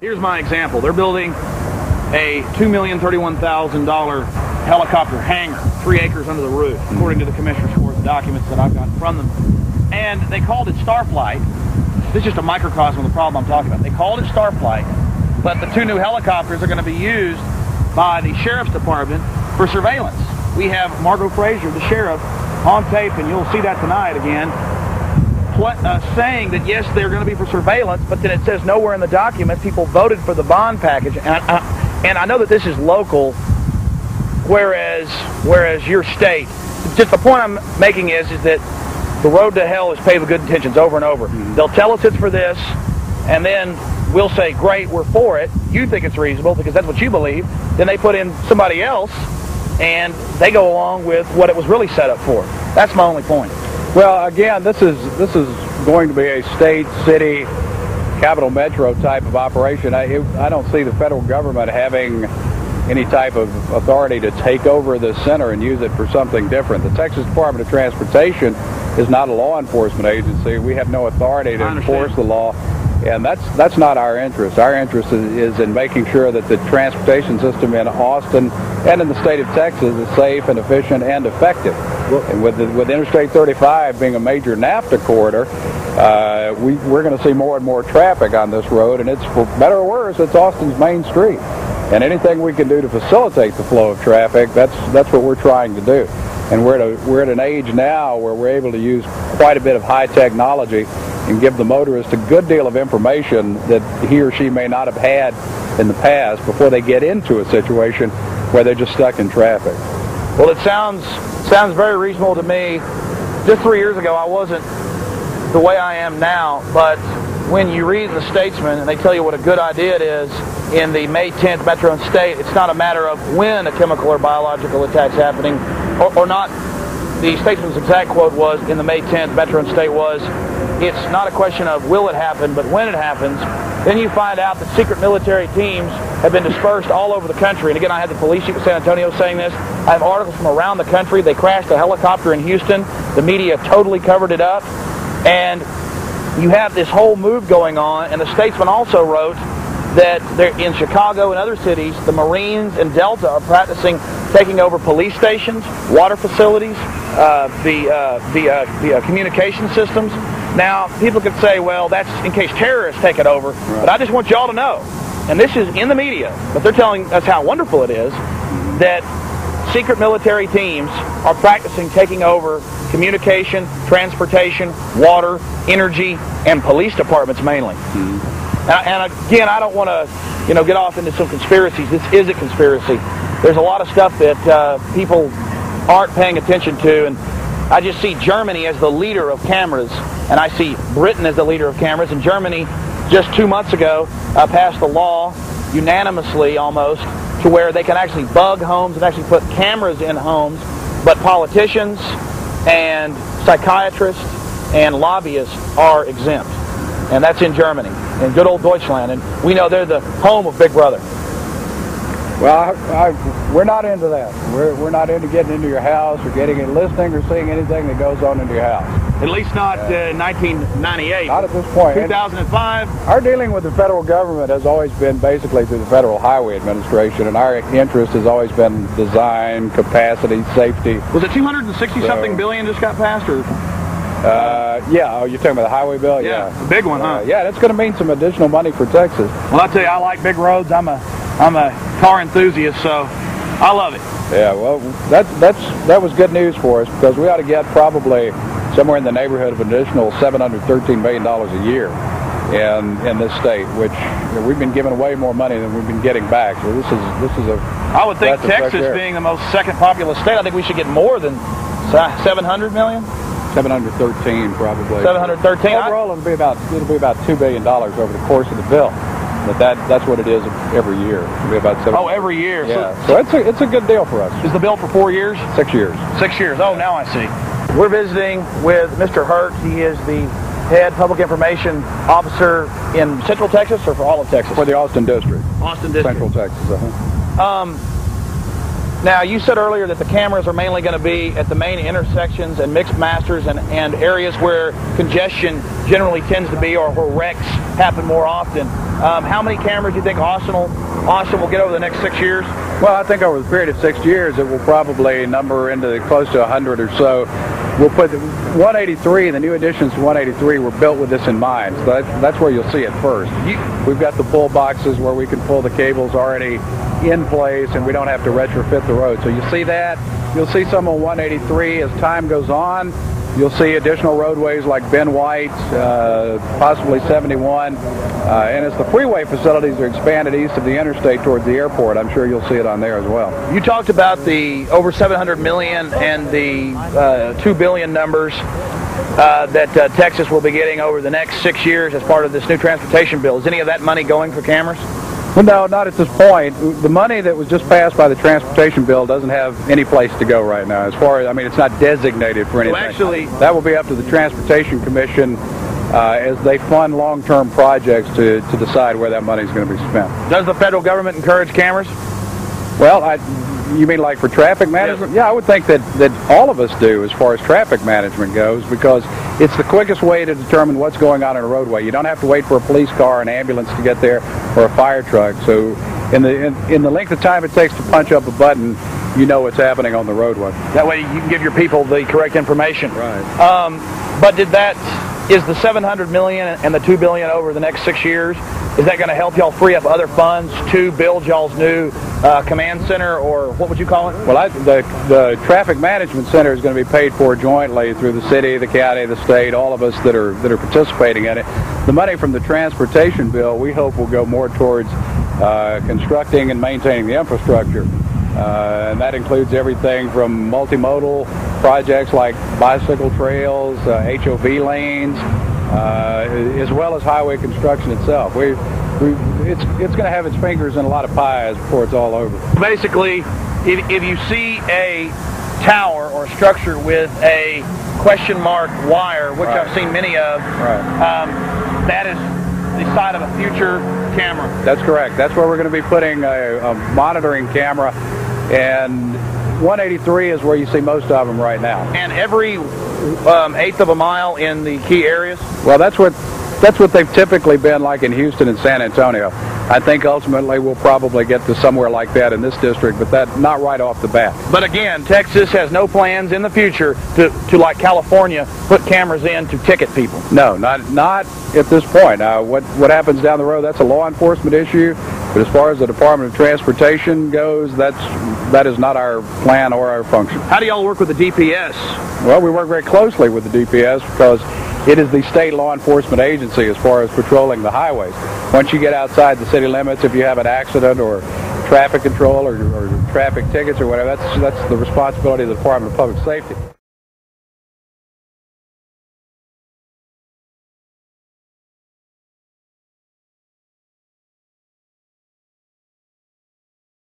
Here's my example. They're building a $2,031,000 helicopter hangar, 3 acres under the roof, according to the Commissioner's Court documents that I've gotten from them. And they called it Starflight. This is just a microcosm of the problem I'm talking about. They called it Starflight, but the 2 new helicopters are going to be used by the Sheriff's Department for surveillance. We have Margot Frazier, the sheriff, on tape, and you'll see that tonight again, saying that yes, they're going to be for surveillance, but then it says nowhere in the documents people voted for the bond package. And I know that this is local, whereas your state. Just the point I'm making is that the road to hell is paved with good intentions over and over. They'll tell us it's for this, and then we'll say, great, we're for it. You think it's reasonable because that's what you believe. Then they put in somebody else, and they go along with what it was really set up for. That's my only point. Well, again, this is going to be a state, city, capital metro type of operation. I don't see the federal government having any type of authority to take over the center and use it for something different. The Texas Department of Transportation is not a law enforcement agency. We have no authority to enforce the law, and that's not our interest. Our interest is in making sure that the transportation system in Austin and in the state of Texas is safe and efficient and effective. And with Interstate 35 being a major NAFTA corridor, we're going to see more and more traffic on this road, and it's, for better or worse, it's Austin's main street. And anything we can do to facilitate the flow of traffic, that's what we're trying to do. And we're at an age now where we're able to use quite a bit of high technology and give the motorist a good deal of information that he or she may not have had in the past before they get into a situation where they're just stuck in traffic. Well, it sounds very reasonable to me. Just 3 years ago, I wasn't the way I am now, but when you read the Statesman and they tell you what a good idea it is in the May 10th Metro and State, it's not a matter of when a chemical or biological attack's happening or not. The Statesman's exact quote was in the May 10th Metro and State was, it's not a question of will it happen, but when it happens. Then you find out that secret military teams have been dispersed all over the country. And again, I had the police chief of San Antonio saying this. I have articles from around the country. They crashed a helicopter in Houston. The media totally covered it up. And you have this whole move going on. And the Statesman also wrote that in Chicago and other cities, the Marines and Delta are practicing taking over police stations, water facilities, the communication systems. Now, people could say, well, that's in case terrorists take it over. Right. But I just want y'all to know, and this is in the media, but they're telling us how wonderful it is, that secret military teams are practicing taking over communication, transportation, water, energy, and police departments mainly. And again, I don't want to, get off into some conspiracies. This is a conspiracy. There's a lot of stuff that people aren't paying attention to, and I just see Germany as the leader of cameras, and I see Britain as the leader of cameras. And Germany, just 2 months ago, passed a law, unanimously almost, to where they can actually bug homes and actually put cameras in homes, but politicians and psychiatrists and lobbyists are exempt. And that's in Germany, in good old Deutschland. And we know they're the home of Big Brother. Well, we're not into that. We're not into getting into your house or listening or seeing anything that goes on into your house. At least not 1998. Not at this point. 2005. Our dealing with the federal government has always been basically through the Federal Highway Administration, and our interest has always been design, capacity, safety. Was it 260-something billion just got passed, or? Yeah. Oh, you're talking about the highway bill? Yeah. The big one, huh? Yeah, that's going to mean some additional money for Texas. Well, I tell you, I like big roads. I'm a car enthusiast, so I love it. Yeah, well, that was good news for us, because we ought to get probably somewhere in the neighborhood of an additional $713 million a year in this state, which we've been giving away more money than we've been getting back. So this is a. I would think Texas being the most second populous state, I think we should get more than 700 million. 713 probably. 713. Overall, it'll be about $2 billion over the course of the bill. But that's what it is every year. It'll be about 7. Oh, every year. Yeah. So it's a good deal for us. Is the bill for 4 years? 6 years. 6 years. Oh, now I see. We're visiting with Mr. Hurt. He is the head public information officer in Central Texas, or for all of Texas? For the Austin District. Austin District. Central Texas. Now, you said earlier that the cameras are mainly going to be at the main intersections and mixed masters and areas where congestion generally tends to be, or where wrecks happen more often. How many cameras do you think Austin will get over the next 6 years? Well, I think over the period of 6 years, it will probably number into close to 100 or so. We'll put 183, the new additions to 183 were built with this in mind. So that's where you'll see it first. We've got the pull boxes where we can pull the cables already in place, and we don't have to retrofit the road. So you see that. You'll see some on 183 as time goes on. You'll see additional roadways like Ben White, possibly 71. And as the freeway facilities are expanded east of the interstate towards the airport, I'm sure you'll see it on there as well. You talked about the over 700 million and the 2 billion numbers that Texas will be getting over the next 6 years as part of this new transportation bill. Is any of that money going for cameras? Well, no, not at this point. The money that was just passed by the transportation bill doesn't have any place to go right now. As far as, I mean, it's not designated for anything. Well, actually, that will be up to the Transportation Commission as they fund long-term projects to decide where that money is going to be spent. Does the federal government encourage cameras? Well, you mean like for traffic management? Yes. Yeah, I would think that all of us do as far as traffic management goes, because it's the quickest way to determine what's going on in a roadway. You don't have to wait for a police car, an ambulance to get there, or a fire truck. So in the length of time it takes to punch up a button, you know what's happening on the roadway. That way you can give your people the correct information. Right. But is the 700 million and the 2 billion over the next 6 years, is that going to help y'all free up other funds to build y'all's new command center, or what would you call it? Well, the traffic management center is going to be paid for jointly through the city, the county, the state, all of us that are participating in it. The money from the transportation bill, we hope, will go more towards constructing and maintaining the infrastructure. And that includes everything from multimodal projects like bicycle trails, HOV lanes, as well as highway construction itself. It's going to have its fingers in a lot of pies before it's all over. Basically, if you see a tower or structure with a question mark wire, which Right. I've seen many of, that is the site of a future camera. That's correct. That's where we're going to be putting a monitoring camera, and 183 is where you see most of them right now. And every eighth of a mile in the key areas? Well, that's what they've typically been like in Houston and San Antonio. I think ultimately we'll probably get to somewhere like that in this district, but that not right off the bat. But again, Texas has no plans in the future to like California, put cameras in to ticket people. No, not at this point. What happens down the road, that's a law enforcement issue. But as far as the Department of Transportation goes, that is not our plan or our function. How do y'all work with the DPS? Well, we work very closely with the DPS because it is the state law enforcement agency as far as patrolling the highways. Once you get outside the city limits, if you have an accident or traffic control or traffic tickets or whatever, that's the responsibility of the Department of Public Safety.